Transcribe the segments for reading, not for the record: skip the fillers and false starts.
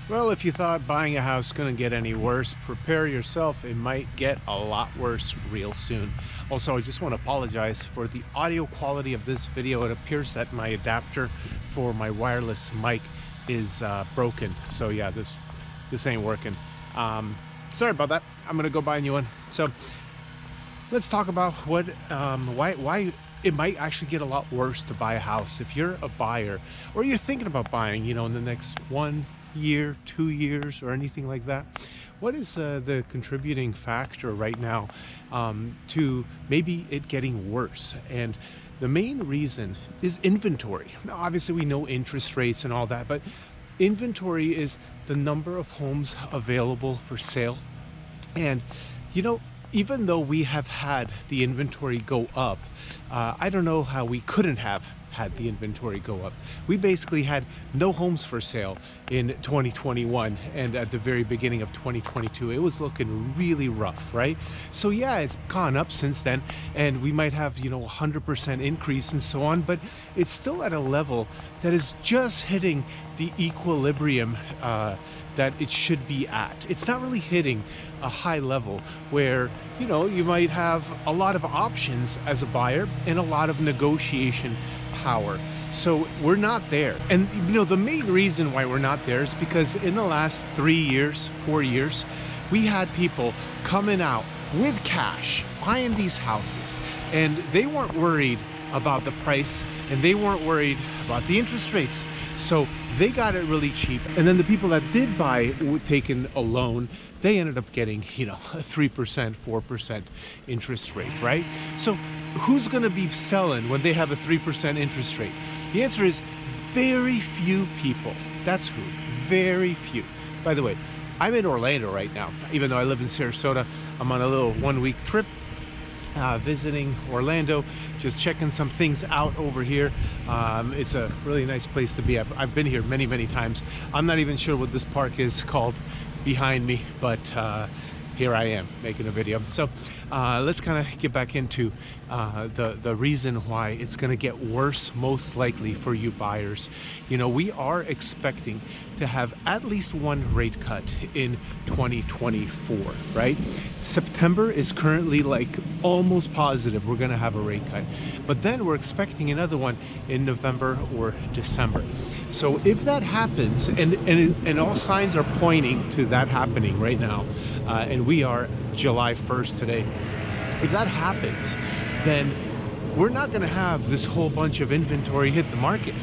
Well, if you thought buying a house couldn't get any worse, prepare yourself. It might get a lot worse real soon. Also, I just want to apologize for the audio quality of this video. It appears that my adapter for my wireless mic is broken. So yeah, this ain't working. Sorry about that. I'm gonna go buy a new one. So let's talk about why it might actually get a lot worse to buy a house. If you're a buyer or you're thinking about buying, in the next 1 year, 2 years, or anything like that, what is the contributing factor right now to maybe it getting worse? And the main reason is inventory. Now, obviously, we know interest rates and all that, but inventory is the number of homes available for sale. And even though we have had the inventory go up, I don't know how we couldn't have had the inventory go up. We basically had no homes for sale in 2021, and at the very beginning of 2022 it was looking really rough, right? So yeah, it's gone up since then, and we might have 100% increase and so on, but it's still at a level that is just hitting the equilibrium that it should be at. It's not really hitting a high level where you might have a lot of options as a buyer and a lot of negotiation power. So we're not there. And the main reason why we're not there is because in the last 3 years, 4 years, we had people coming out with cash buying these houses, and they weren't worried about the price and they weren't worried about the interest rates. So they got it really cheap. And then the people that did buy, taking a loan, they ended up getting, a 3%, 4% interest rate, right? So who's gonna be selling when they have a 3% interest rate? The answer is very few people. That's who, very few. By the way, I'm in Orlando right now. Even though I live in Sarasota, I'm on a little 1-week trip visiting Orlando, just checking some things out over here. It's a really nice place to be. I've been here many times. I'm not even sure what this park is called behind me, but here I am making a video. So let's kind of get back into the reason why it's going to get worse most likely for you buyers. We are expecting to have at least one rate cut in 2024, right? September is currently like almost positive we're going to have a rate cut, but then we're expecting another one in November or December. So if that happens, and all signs are pointing to that happening right now, and we are July 1st today, if that happens, then we're not going to have this whole bunch of inventory hit the market.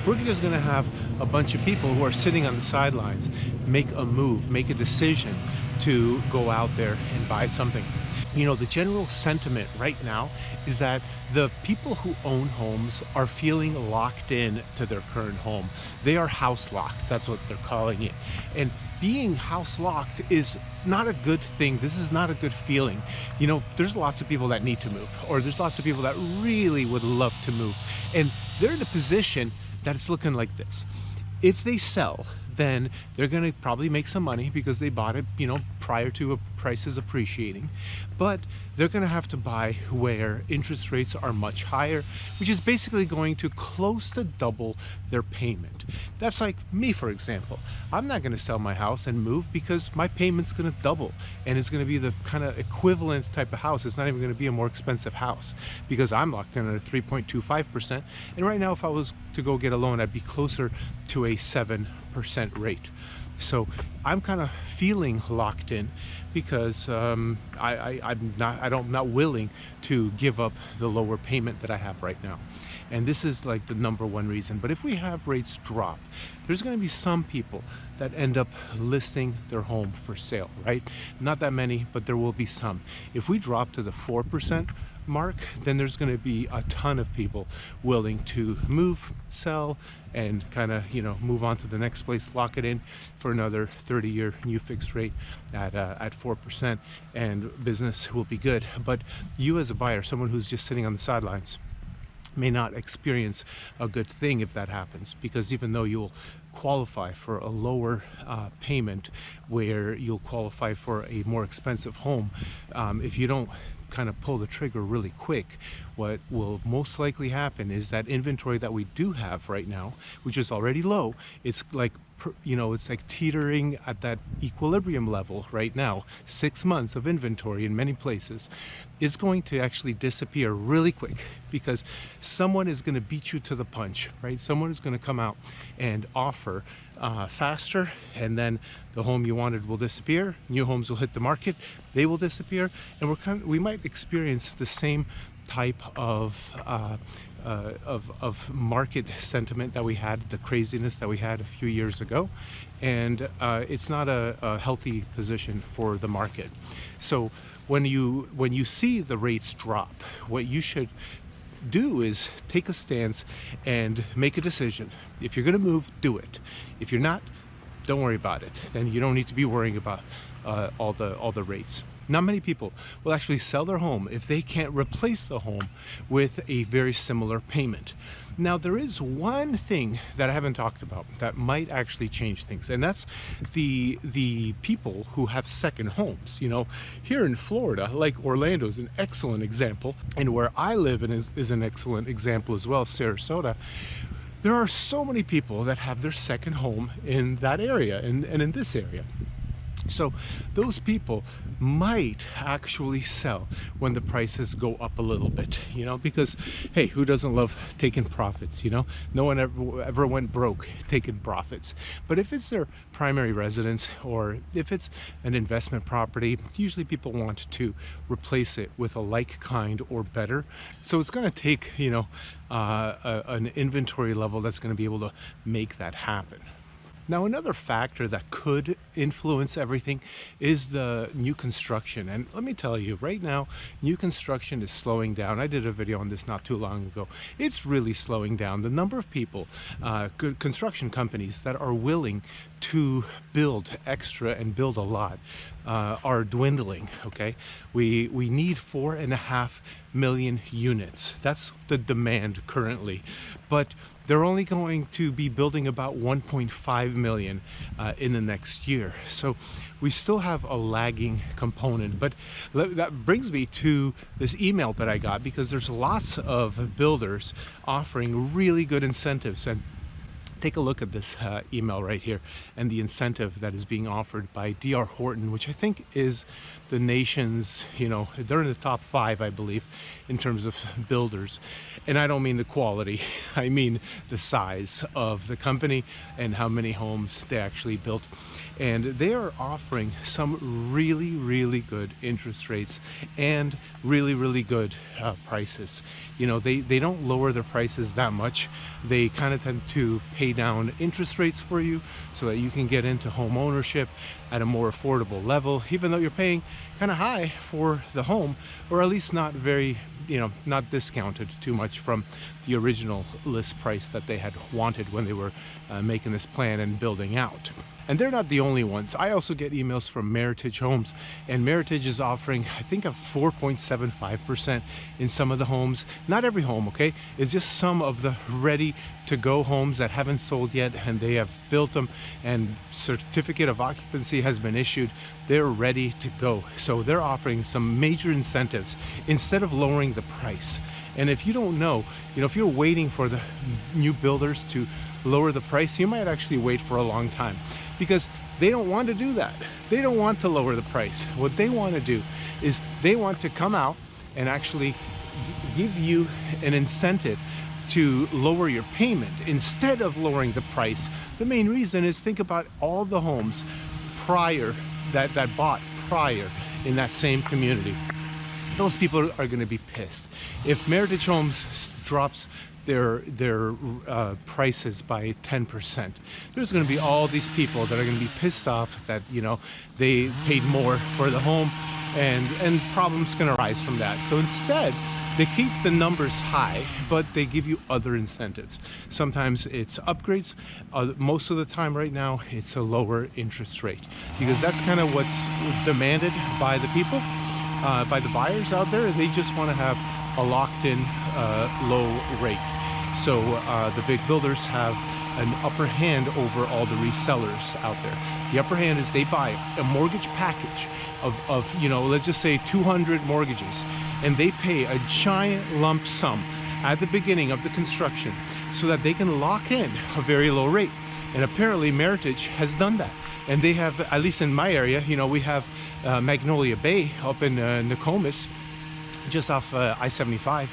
We're just going to have a bunch of people who are sitting on the sidelines make a move, make a decision to go out there and buy something. The general sentiment right now is that the people who own homes are feeling locked in to their current home. They are house locked. That's what they're calling it. And being house locked is not a good thing. This is not a good feeling. There's lots of people that need to move, or there's lots of people that really would love to move. And they're in a position that it's looking like this. If they sell, then they're going to probably make some money because they bought it, prior to prices appreciating. But they're going to have to buy where interest rates are much higher, which is basically going to close to double their payment. That's like me, for example. I'm not going to sell my house and move because my payment's going to double, and it's going to be the kind of equivalent type of house. It's not even going to be a more expensive house because I'm locked in at a 3.25%. And right now, if I was to go get a loan, I'd be closer to a 7% rate. So I'm kind of feeling locked in because I'm not willing to give up the lower payment that I have right now. And this is like the number one reason. But if we have rates drop, there's going to be some people that end up listing their home for sale, right? Not that many, but there will be some. If we drop to the 4% mark, then there's going to be a ton of people willing to move, sell, and kind of move on to the next place, lock it in for another 30-year new fixed rate at 4%, and business will be good. But you as a buyer, someone who's just sitting on the sidelines, may not experience a good thing if that happens, because even though you'll qualify for a lower payment where you'll qualify for a more expensive home, if you don't kind of pull the trigger really quick, what will most likely happen is that inventory that we do have right now, which is already low, it's like you know, it's like teetering at that equilibrium level right now. 6 months of inventory in many places is going to actually disappear really quick, because someone is going to beat you to the punch, right? Someone is going to come out and offer faster, and then the home you wanted will disappear. New homes will hit the market, they will disappear, and we might experience the same type of market sentiment that we had, the craziness that we had a few years ago, and it's not a healthy position for the market. So when you see the rates drop, what you should do is take a stance and make a decision. If you're going to move, do it. If you're not, don't worry about it. Then you don't need to be worrying about all the rates. Not many people will actually sell their home if they can't replace the home with a very similar payment. Now, there is one thing that I haven't talked about that might actually change things, and that's the people who have second homes. You know, here in Florida, like Orlando is an excellent example, and where I live in is an excellent example as well, Sarasota. There are so many people that have their second home in that area and in this area. So those people might actually sell when the prices go up a little bit, you know, because hey, who doesn't love taking profits? You know, no one ever went broke taking profits. But if it's their primary residence, or if it's an investment property, usually people want to replace it with a like kind or better. So it's going to take, you know, an inventory level that's going to be able to make that happen. Now, another factor that could influence everything is the new construction. And let me tell you, right now, new construction is slowing down. I did a video on this not too long ago. It's really slowing down. The number of people, construction companies that are willing to build extra and build a lot are dwindling, okay? We need 4.5 million units. That's the demand currently. But they're only going to be building about 1.5 million in the next year. So we still have a lagging component. But that brings me to this email that I got, because there's lots of builders offering really good incentives. And take a look at this email right here and the incentive that is being offered by D.R. Horton, which I think is the nation's, you know, they're in the top 5, I believe, in terms of builders. And I don't mean the quality, I mean the size of the company and how many homes they actually built. And they are offering some really, really good interest rates and really, really good prices. You know, they don't lower their prices that much. They kind of tend to pay down interest rates for you so that you can get into home ownership at a more affordable level, even though you're paying kind of high for the home, or at least not very, you know, not discounted too much from the original list price that they had wanted when they were making this plan and building out. And they're not the only ones. I also get emails from Meritage Homes, and Meritage is offering, I think, a 4.75% in some of the homes. Not every home, okay? It's just some of the ready-to-go homes that haven't sold yet, and they have built them, and certificate of occupancy has been issued. They're ready to go. So they're offering some major incentives instead of lowering the price. And if you don't know, you know, if you're waiting for the new builders to lower the price, you might actually wait for a long time, because they don't want to do that. They don't want to lower the price. What they want to do is they want to come out and actually give you an incentive to lower your payment instead of lowering the price. The main reason is, think about all the homes prior that bought prior in that same community. Those people are going to be pissed. If Meritage Homes drops their prices by 10%, there's going to be all these people that are going to be pissed off that, you know, they paid more for the home, and problems going to rise from that. So instead, they keep the numbers high, but they give you other incentives. Sometimes it's upgrades. Most of the time right now, it's a lower interest rate, because that's kind of what's demanded by the people, by the buyers out there. They just want to have a locked-in low rate. So the big builders have an upper hand over all the resellers out there. The upper hand is they buy a mortgage package of you know, let's just say 200 mortgages, and they pay a giant lump sum at the beginning of the construction so that they can lock in a very low rate. And apparently Meritage has done that. And they have, at least in my area, you know, we have Magnolia Bay up in Nokomis, just off I-75,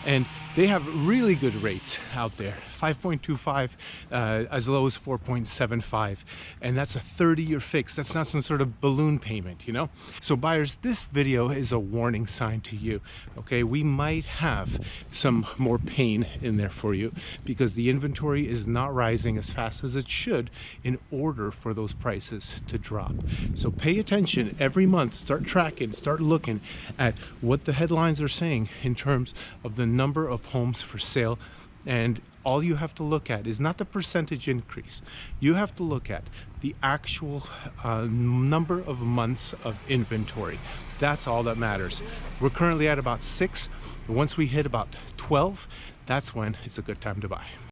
and they have really good rates out there, 5.25 as low as 4.75, and that's a 30-year fix. That's not some sort of balloon payment, you know. So buyers, this video is a warning sign to you. Okay, we might have some more pain in there for you because the inventory is not rising as fast as it should in order for those prices to drop. So pay attention every month. Start tracking, start looking at what the headlines are saying in terms of the number of homes for sale, and all you have to look at is not the percentage increase. You have to look at the actual number of months of inventory. That's all that matters. We're currently at about 6. Once we hit about 12, that's when it's a good time to buy.